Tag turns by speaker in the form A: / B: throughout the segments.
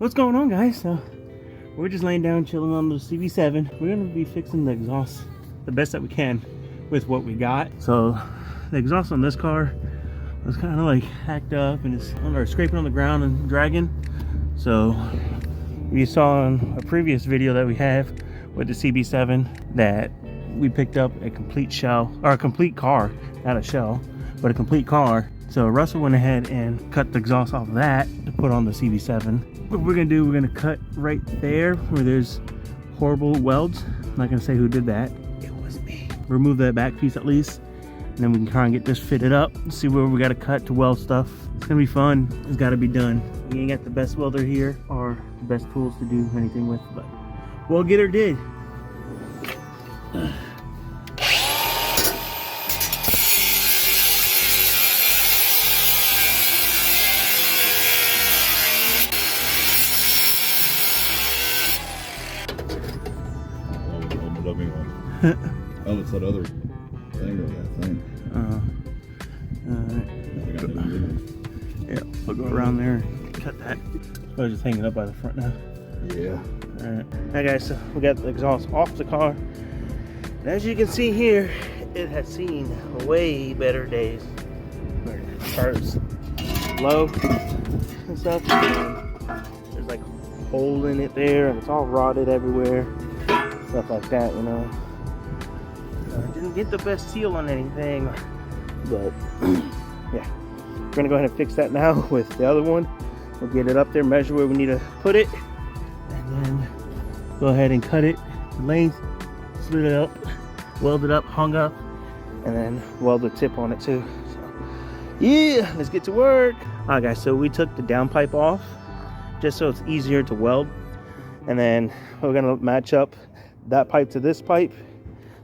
A: what's going on, guys? So we're just laying down chilling on the CB7. We're gonna be fixing the exhaust the best that we can with what we got. So the exhaust on this car was kind of like hacked up and it's scraping on the ground and dragging. So you saw in a previous video that we have with the CB7 that we picked up a complete shell, or a complete car, not a shell, but a complete car. So Russell went ahead and cut the exhaust off of that to put on the CB7. What we're gonna do, we're gonna cut right there where there's horrible welds. I'm not gonna say who did that. It was me. Remove that back piece at least, and then we can try and get this fitted up, see where we gotta cut to weld stuff. It's gonna be fun. It's gotta be done. We ain't got the best welder here or the best tools to do anything with, but we'll get her did.
B: Oh, it's that other thing or that thing.
A: Yeah, we'll go around there and cut that. I was just hanging up by the front now.
B: Yeah.
A: Alright guys, so we got the exhaust off the car. And as you can see here, it has seen way better days. Where it starts low and stuff. And there's like a hole in it there and it's all rotted everywhere. Stuff like that, you know. Didn't get the best seal on anything, but yeah, we're gonna go ahead and fix that now with the other one. We'll get it up there, measure where we need to put it, and then go ahead and cut it to length, split it up, weld it up, hung up, and then weld the tip on it too. So yeah, let's get to work. All right guys, so we took the downpipe off just so it's easier to weld, and then we're gonna match up that pipe to this pipe.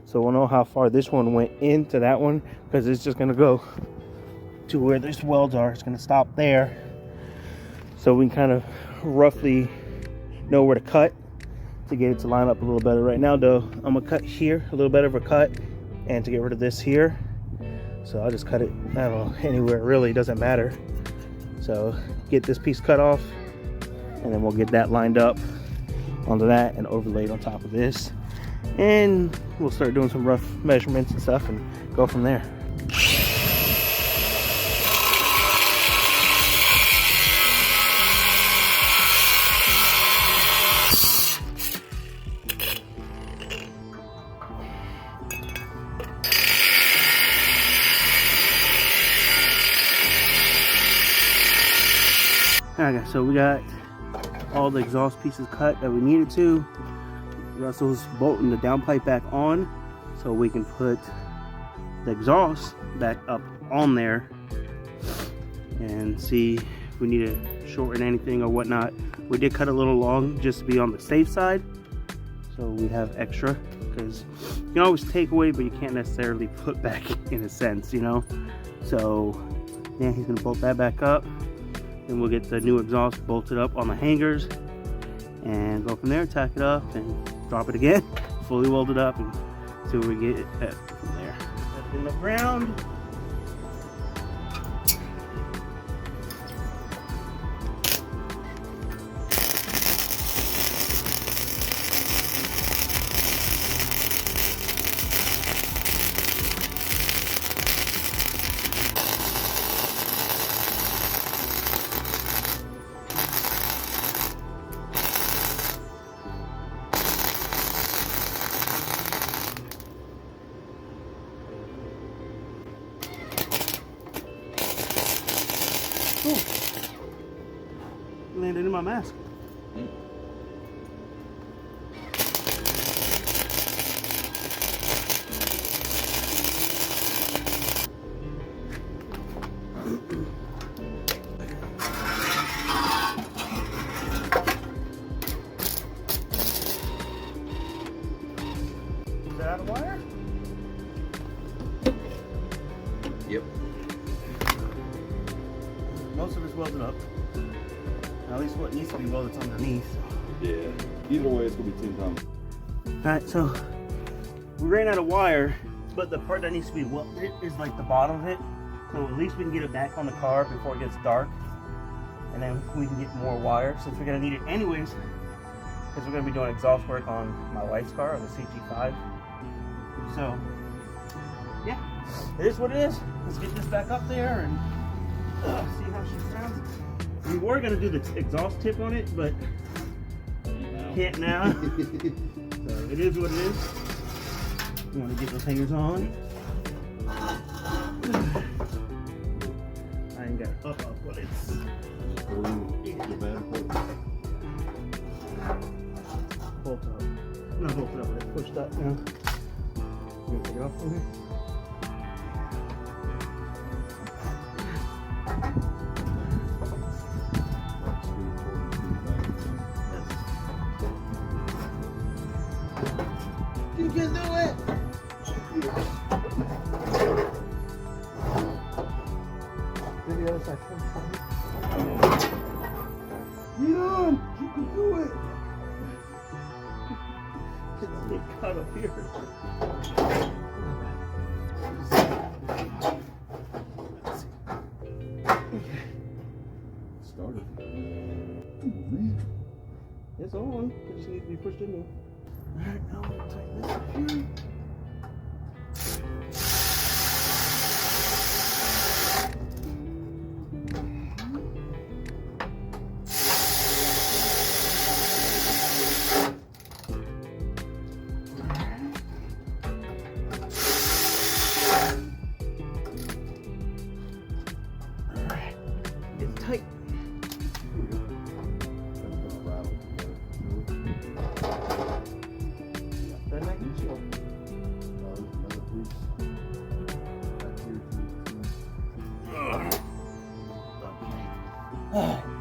A: So we'll know how far this one went into that one, because it's just gonna go to where these welds are. It's gonna stop there. So we can kind of roughly know where to cut to get it to line up a little better. Right now though, I'm gonna cut here, a little better of a cut, and to get rid of this here. So I'll just cut it, I don't know, anywhere really, doesn't matter. So get this piece cut off, and then we'll get that lined up onto that and overlaid on top of this. And we'll start doing some rough measurements and stuff and go from there. Alright guys, so we got all the exhaust pieces cut that we needed to. Russell's bolting the downpipe back on so we can put the exhaust back up on there and see if we need to shorten anything or whatnot. We did cut a little long just to be on the safe side, so we have extra, because you can always take away but you can't necessarily put back in a sense, you know. So yeah, he's gonna bolt that back up, and we'll get the new exhaust bolted up on the hangers and go from there, tack it up and drop it again, fully welded up, and see where we get it at from there. That's in the ground. Ooh. Landed in my mask. Is that out of wire?
B: Yep.
A: Most of it's welded up. At least what needs to be welded underneath.
B: Yeah. Either way, it's gonna be 10 times.
A: Alright, so we ran out of wire, but the part that needs to be welded is like the bottom of it. So at least we can get it back on the car before it gets dark. and then we can get more wire since we're gonna need it anyways, because we're gonna be doing exhaust work on my wife's car, the CG5. So yeah, it is what it is. Let's get this back up there and see how she sounds. We were gonna do the exhaust tip on it, but can't now. So it is what it is. You want to get those hangers on. I ain't got it up, but it's bolt up. Not bolted up, but it's pushed up now. You gonna take it off from here? You can do it! Do the other side. Get on! You can do it! Get caught up here.
B: Started.
A: It's on. It just needs to be pushed in there. Alright, now I'm gonna tighten this up here. Alright, it's tight.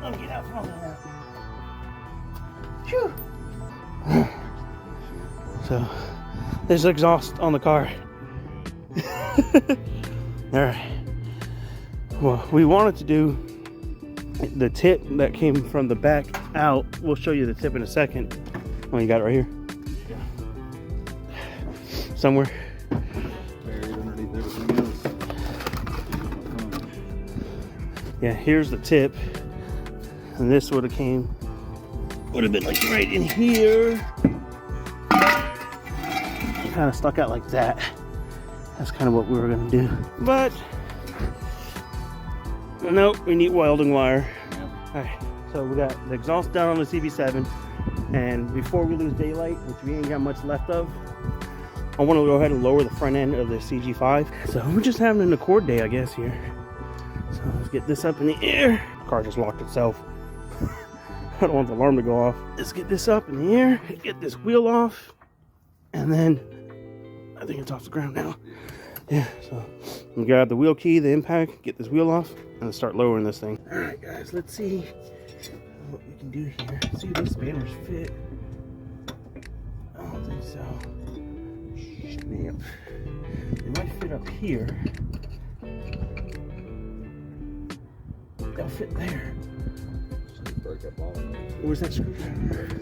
A: Let me get out from under that. Phew. So, there's exhaust on the car. Alright. Well, we wanted to do the tip that came from the back out. We'll show you the tip in a second. Oh, you got it right here? Yeah. Somewhere.
B: Buried underneath everything else.
A: Yeah, here's the tip. And this would have been like right in here. Kind of stuck out like that. That's kind of what we were gonna do. But nope, we need welding wire.
B: Yeah.
A: Alright, so we got the exhaust down on the CB7. And before we lose daylight, which we ain't got much left of, I want to go ahead and lower the front end of the CG5. So we're just having an Accord day, I guess, here. So let's get this up in the air. The car just locked itself. I don't want the alarm to go off. Let's get this up in the air, get this wheel off, and then I think it's off the ground now. Yeah, so we grab the wheel key, the impact, get this wheel off, and start lowering this thing. All right, guys, let's see what we can do here. See if these spanners fit. I don't think so. Snap. They might fit up here. They'll fit there.
B: Break that ball.
A: Where's that screwdriver? There it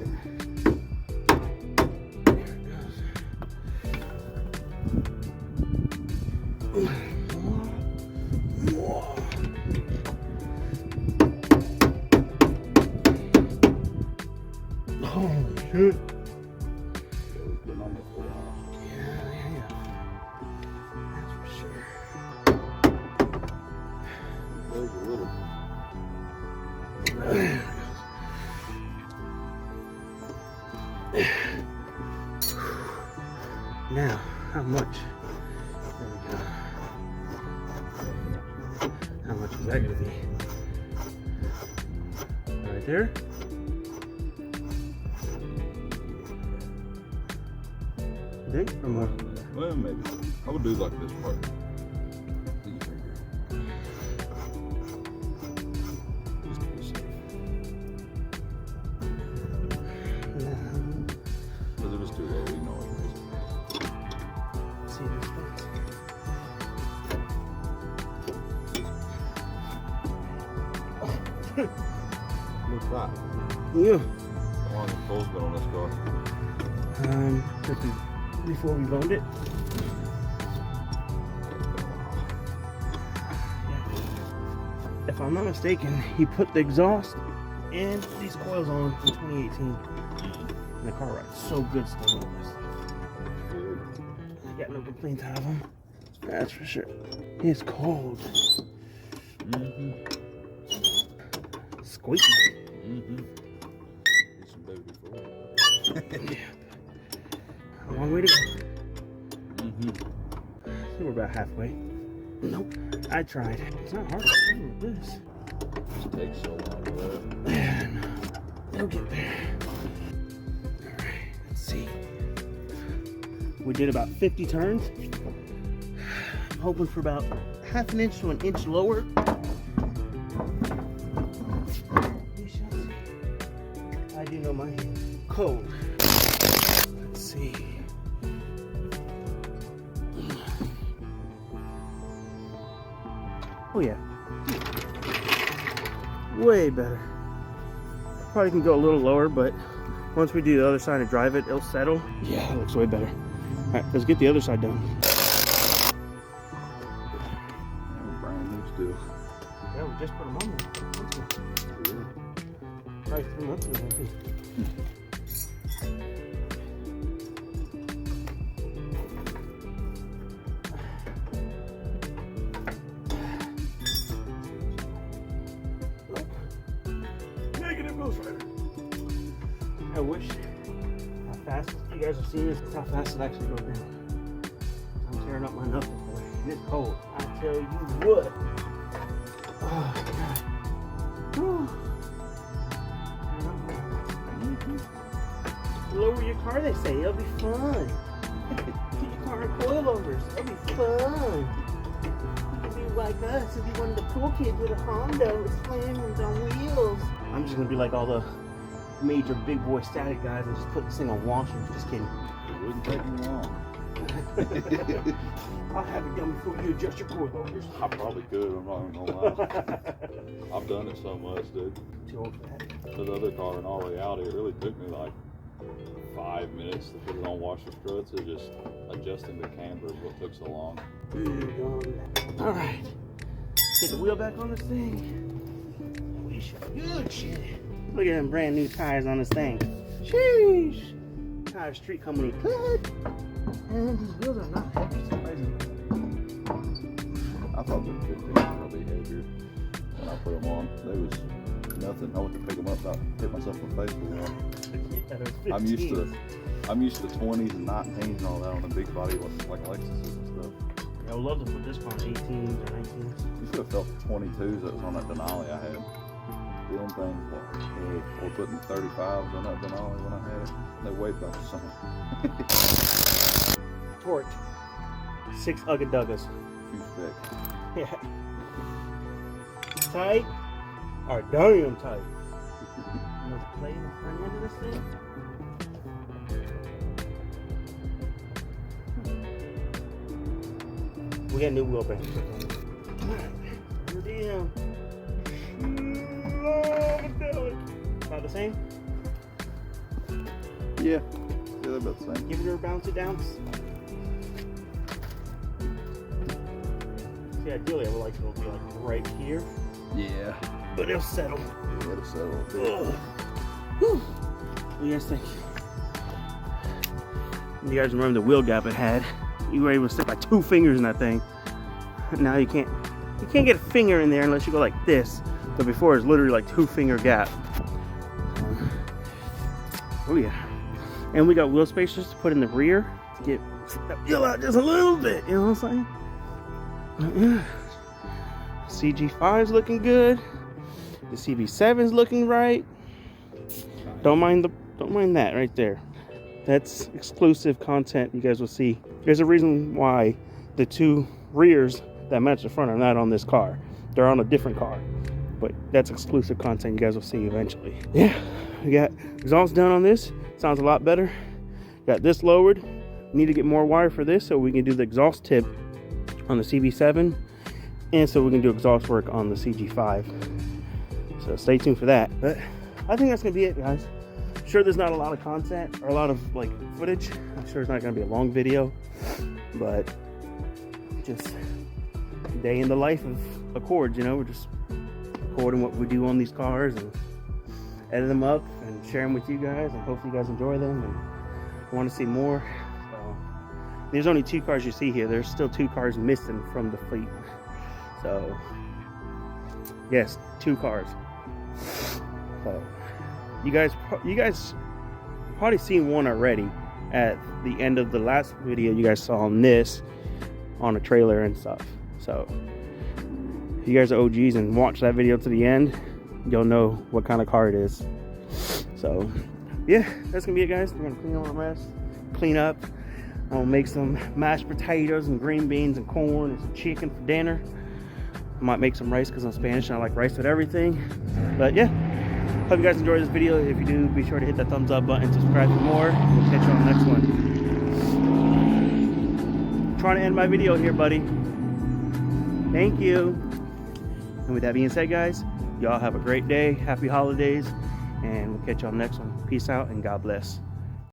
A: goes. Holy shit. Yeah. That's for sure.
B: There's a little.
A: Now, how much? There we go. How much is that going to be? Right there. Think or more?
B: Well, maybe. I would do like this part. Just to be safe. Because if it's too low, we know it is.
A: See this one?
B: Looks right.
A: Yeah.
B: How long has the pole's been on this car?
A: Before we loaned it. if I'm not mistaken, he put the exhaust and these coils on in 2018. And the car rides so good still on this. I got no complaints out of him. That's for sure. It's cold. Squeaky.
B: Get some baby before.
A: A long way to go. I think we're about halfway. Nope. I tried. It's not hard to do with this.
B: It takes so long to work.
A: They'll get there. Alright, let's see. We did about 50 turns. I'm hoping for about half an inch to an inch lower. We shall see. I do know my hand is cold. Let's see. Oh yeah. Way better. Probably can go a little lower, but once we do the other side and drive it, it'll settle. Yeah, it looks way better. All right, let's get the other side done.
B: Brand new still.
A: Yeah, we just put them on there. Probably 3 months ago, I think. Negative Ghost Rider. I wish how fast you guys are seeing this is how fast it actually goes down. I'm tearing up my knuckles, boy. It's cold. I tell you what. Oh, God. Whew. Lower your car, they say. It'll be fun. Get your car in coilovers. It'll be fun. You can be like us if you one of the cool kids with a Honda with slammers on wheels. I'm just going to be like all the major big boy static guys and just put this thing on washers. Just kidding.
B: It wouldn't take me long.
A: I'll have it done before you adjust your coilovers.
B: I probably could, I'm not even gonna lie. I've done it so much, dude.
A: Too old for that.
B: The other car, in all reality, it really took me like 5 minutes to put it on washer struts. It just adjusting the camber is what took so long.
A: All right, get the wheel back on this thing. We should good shit. Look at them brand new tires on this thing. Sheesh. Tire Street Company good. And these wheels are not heavy, surprisingly.
B: I thought the 15s were probably heavier when I put them on. They was nothing. I went to pick them up, I hit myself in the face with one.
A: Yeah,
B: I'm used to 20s and 19s and all that on the big body ones like Lexuses and stuff.
A: I would love to put this on 18s or 19s.
B: You should have felt the 22s that was on that Denali I had. Doing things like, or putting 35s on that Denali when I had it. They weighed about the same.
A: Torque. 6 Ugga-Duggas.
B: Few specs.
A: Yeah. Tight. Or damn tight. Let's play the front end of this thing. We got new wheel bearings. Damn. About the same?
B: Yeah, they're about the same.
A: Give it a bounce it down. See, ideally I would like it to be like right here.
B: Yeah.
A: But it'll settle.
B: Yeah, it'll settle a bit.
A: Whew. What do you guys think? You guys remember the wheel gap it had? You were able to stick like 2 fingers in that thing. Now you can't get a finger in there unless you go like this. But before it's literally like 2 finger gap. Oh yeah. And we got wheel spacers to put in the rear to get that wheel out just a little bit. You know what I'm saying? Yeah. CG5's looking good. The CB7's looking right. Don't mind that right there. That's exclusive content you guys will see. There's a reason why the 2 rears that match the front are not on this car. They're on a different car. But that's exclusive content you guys will see eventually. Yeah, we got exhaust done on this. Sounds a lot better. Got this lowered. Need to get more wire for this so we can do the exhaust tip on the CB7. And so we can do exhaust work on the CG5. So stay tuned for that. But I think that's gonna be it, guys. I'm sure there's not a lot of content or a lot of like footage. I'm sure it's not gonna be a long video, but just day in the life of Accords, you know, we're just recording what we do on these cars and edit them up and share them with you guys, and hopefully you guys enjoy them and want to see more. So there's only 2 cars you see here. There's still 2 cars missing from the fleet. So yes, 2 cars. So you guys probably seen one already at the end of the last video. You guys saw on this on a trailer and stuff. So if you guys are OGs and watch that video to the end, you'll know what kind of car it is. So yeah, that's gonna be it, guys. We're gonna clean all the mess, clean up. I'll make some mashed potatoes and green beans and corn and some chicken for dinner. I might make some rice because I'm Spanish and I like rice with everything. But yeah, hope you guys enjoyed this video. If you do, be sure to hit that thumbs up button, subscribe for more. We'll catch you on the next one. I'm trying to end my video here, buddy. Thank you. And with that being said, guys, y'all have a great day. Happy holidays. And we'll catch you on the next one. Peace out and God bless.